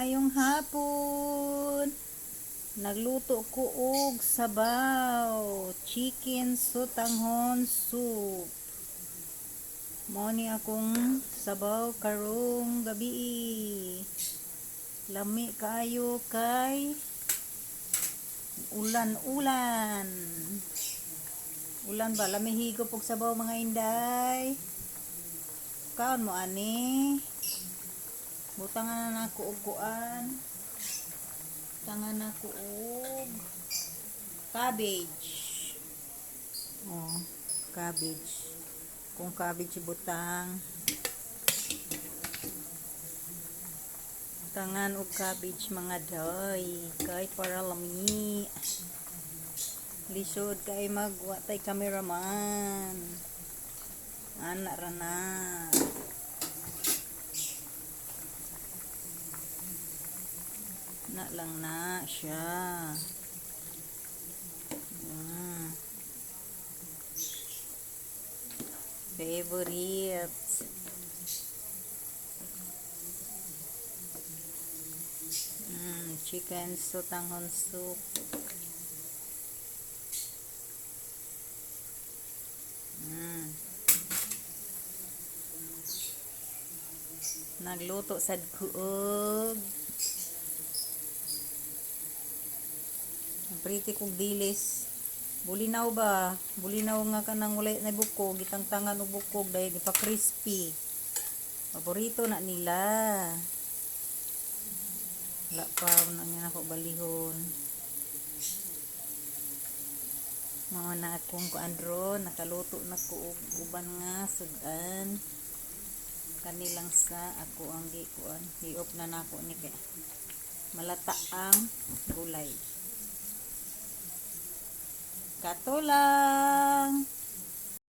Maayong hapon. Nagluto ko og sabaw, chicken sotanghon soup. Mao ni akong sabaw karong gabi. Lami kaayo kay ulan-ulan. Ulan ba? Lami higop og sabaw mga inday. Kaon mo ani. Butangan na nako og kuan. Tangan nako og cabbage. Oh, cabbage. Kung cabbage butang. Tangan og cabbage mga day. Kay para lami. Lisod kay magwatay cameraman. Ana ra na. Na lang na siya. Favorite. Chicken sotanghon soup. Nagluto sad ko og pretty kong dilis. Bulinaw ba? Bulinaw nga kanang walay na bukog, gitang tangan og bukog dahil pa crispy. Paborito na nila. Wala pa na nga ako balihon. Mao na akong kuandro, nakaluto na ko og uban nga sudan. Kanilang sa ako ang gikuan. Hiop na nako ni kay malata ang gulay. Kato lang.